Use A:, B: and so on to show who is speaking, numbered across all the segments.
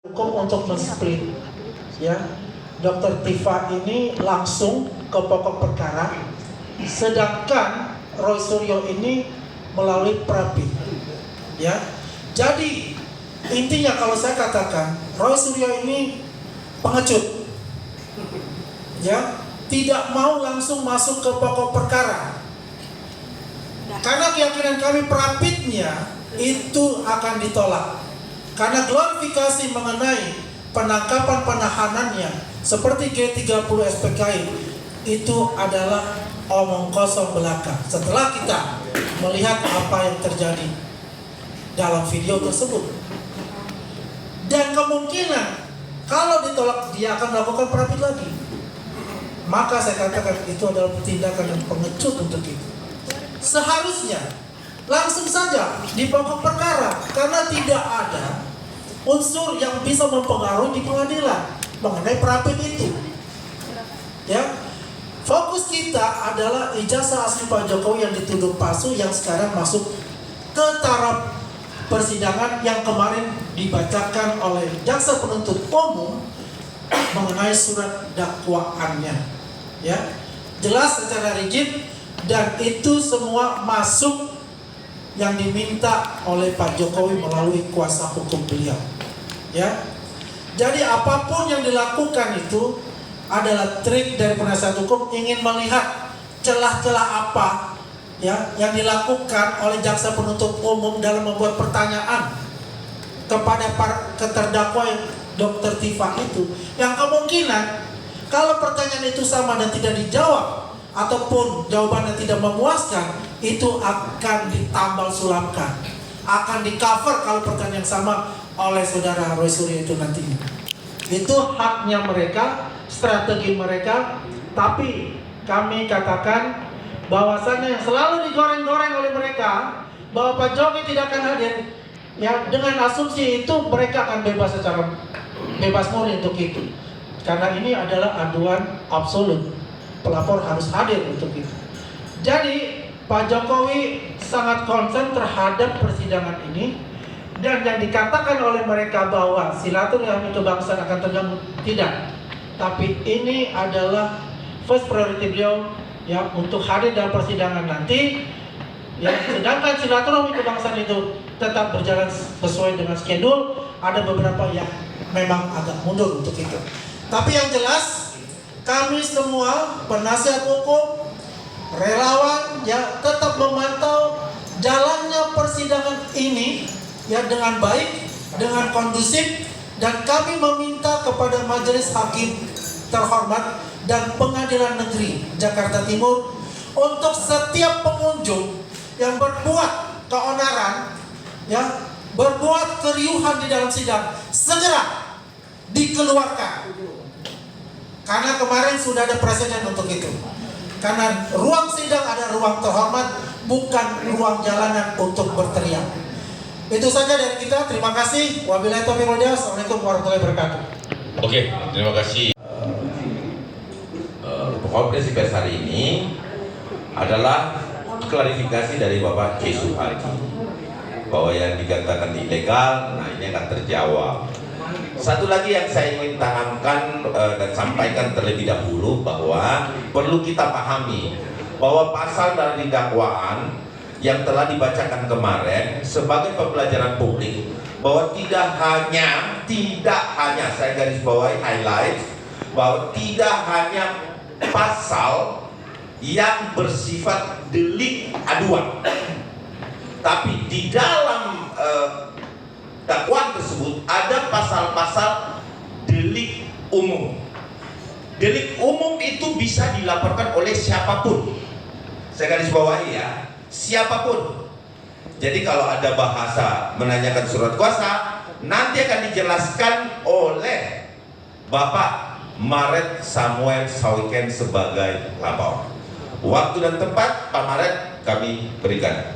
A: Hukum untuk men-split, ya. Dr. Tifa ini langsung ke pokok perkara, sedangkan Roy Suryo ini melalui Prapi, ya. Jadi intinya kalau saya katakan Roy Suryo ini pengecut, ya, tidak mau langsung masuk ke pokok perkara, karena keyakinan kami Prapitnya itu akan ditolak, karena glorifikasi mengenai penangkapan penahanannya seperti G30 SPKI itu adalah omong kosong belaka. Setelah kita melihat apa yang terjadi dalam video tersebut, dan kemungkinan kalau ditolak dia akan melakukan Prapit lagi, maka saya katakan itu adalah tindakan yang pengecut untuk itu. Seharusnya langsung saja di pokok perkara, karena tidak ada unsur yang bisa mempengaruhi di pengadilan mengenai Prapit itu, ya. Fokus kita adalah ijazah asli Pak Jokowi yang dituduh palsu, yang sekarang masuk ke taraf persidangan yang kemarin dibacakan oleh jaksa penuntut umum mengenai surat dakwaannya, ya. Jelas secara rigid, dan itu semua masuk yang diminta oleh Pak Jokowi melalui kuasa hukum beliau, ya. Jadi apapun yang dilakukan itu adalah trik dari penasihat hukum, ingin melihat celah-celah apa, ya, yang dilakukan oleh jaksa penuntut umum dalam membuat pertanyaan kepada terdakwa Dr. Tifa itu, yang kemungkinan kalau pertanyaan itu sama dan tidak dijawab ataupun jawabannya tidak memuaskan, itu akan ditambal sulamkan, akan di cover kalau pertanyaan yang sama oleh saudara Roy Suryo itu nantinya. Itu haknya mereka, strategi mereka. Tapi kami katakan bahwasannya yang selalu digoreng-goreng oleh mereka bahwa Pak Jokowi tidak akan hadir, ya, dengan asumsi itu mereka akan bebas secara bebas murni untuk itu, karena ini adalah aduan absolut, pelapor harus hadir untuk itu. Jadi Pak Jokowi sangat concern terhadap persidangan ini, dan yang dikatakan oleh mereka bahwa silaturahmi kebangsaan akan terganggu, tidak. Tapi ini adalah first priority beliau, ya, untuk hadir dalam persidangan nanti, ya. Sedangkan silaturahmi kebangsaan itu tetap berjalan sesuai dengan schedule. Ada beberapa yang memang agak mundur untuk itu. Tapi yang jelas kami semua penasihat hukum, relawan, ya, tetap memantau jalannya persidangan ini, ya, dengan baik, dengan kondusif, dan kami meminta kepada Majelis Hakim terhormat dan Pengadilan Negeri Jakarta Timur untuk setiap pengunjung yang berbuat keonaran, ya, berbuat keriuhan di dalam sidang, segera dikeluarkan. Karena kemarin sudah ada presiden untuk itu. Karena ruang sidang ada ruang terhormat, bukan ruang jalanan untuk berteriak. Itu saja dari kita. Terima kasih. Wabillahi taufiq wal hidayah. Assalamualaikum warahmatullahi wabarakatuh.
B: Oke, terima kasih. Konferensi pers hari ini adalah klarifikasi dari Bapak C. Suhardi bahwa yang dikatakan ilegal, nah ini akan terjawab. Satu lagi yang saya ingin tanamkan dan sampaikan terlebih dahulu, bahwa perlu kita pahami bahwa pasal dari dakwaan yang telah dibacakan kemarin sebagai pembelajaran publik, bahwa tidak hanya saya garis bawahi highlight, bahwa tidak hanya pasal yang bersifat delik aduan, tapi di dalam dakwaan tersebut ada pasal-pasal delik umum. Delik umum itu bisa dilaporkan oleh siapapun. Saya garis bawahi, ya, siapapun. Jadi kalau ada bahasa menanyakan surat kuasa, nanti akan dijelaskan oleh Bapak Maret Samuel Sawiken sebagai lapor. Waktu dan tempat Pak Maret kami berikan.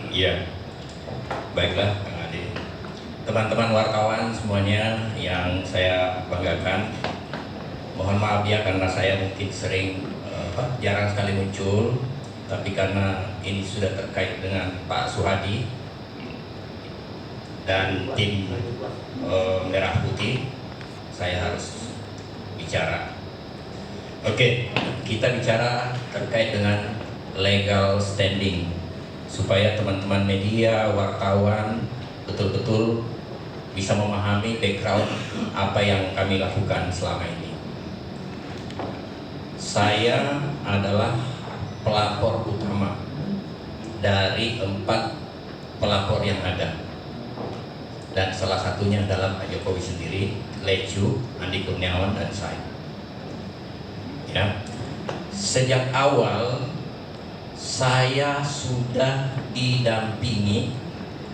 C: Iya, baiklah Kang Ade. Teman-teman wartawan semuanya yang saya banggakan, mohon maaf ya karena saya mungkin jarang sekali muncul, tapi karena ini sudah terkait dengan Pak Suhadi, dan tim Merah Putih, saya harus bicara. Oke, kita bicara terkait dengan legal standing supaya teman-teman media, wartawan betul-betul bisa memahami background apa yang kami lakukan selama ini. Saya adalah pelapor utama dari 4 pelapor yang ada. Dan salah satunya adalah Pak Jokowi sendiri, Lecu, Andi Kurniawan, dan saya. Ya. Sejak awal saya sudah didampingi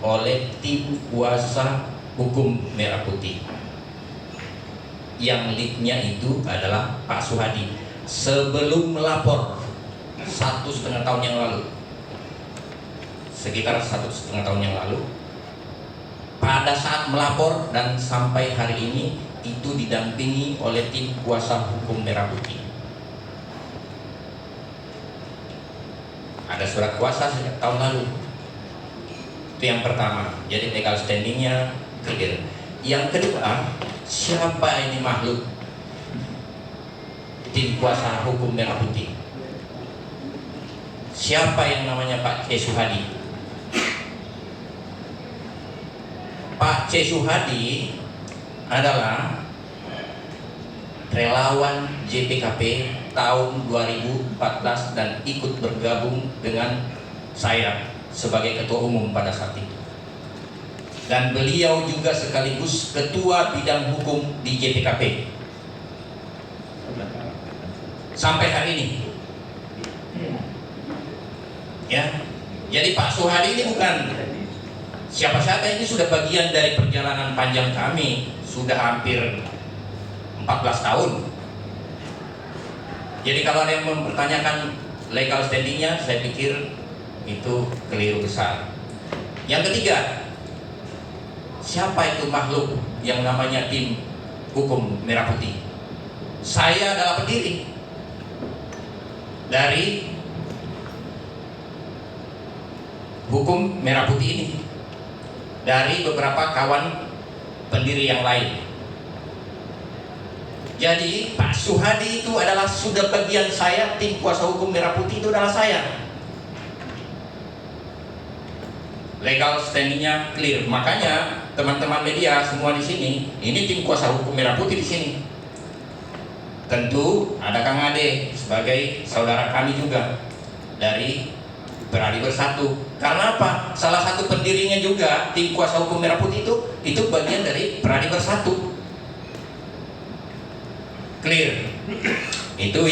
C: oleh tim kuasa hukum Merah Putih. Yang leadnya itu adalah Pak Suhadi. Sebelum melapor 1,5 tahun yang lalu, sekitar 1,5 tahun yang lalu, pada saat melapor dan sampai hari ini itu didampingi oleh tim kuasa hukum Merah Putih. Ada surat kuasa sejak tahun lalu. Itu yang pertama. Jadi legal standingnya clear. Yang kedua, siapa ini makhluk tim kuasa hukum Merah Putih? Siapa yang namanya Pak C. Suhadi? Pak C. Suhadi adalah relawan JPKP tahun 2014 dan ikut bergabung dengan saya sebagai ketua umum pada saat itu. Dan beliau juga sekaligus ketua bidang hukum di JPKP sampai hari ini. Ya, jadi Pak Suhadi ini bukan siapa-siapa, ini sudah bagian dari perjalanan panjang kami, sudah hampir 14 tahun. Jadi kalau ada yang mempertanyakan legal standingnya, saya pikir itu keliru besar. Yang ketiga, siapa itu makhluk yang namanya tim hukum Merah Putih? Saya adalah pendiri dari hukum Merah Putih ini, dari beberapa kawan pendiri yang lain. Jadi Pak Suhadi itu adalah sudah bagian saya, tim kuasa hukum Merah Putih itu adalah saya. Legal standingnya clear. Makanya teman-teman media semua di sini, ini tim kuasa hukum Merah Putih di sini. Tentu ada Kang Ade sebagai saudara kami juga dari Berani Bersatu. Karena apa? Salah satu pendirinya juga tim kuasa hukum Merah Putih itu bagian dari Berani Bersatu. Clear. Itu ya.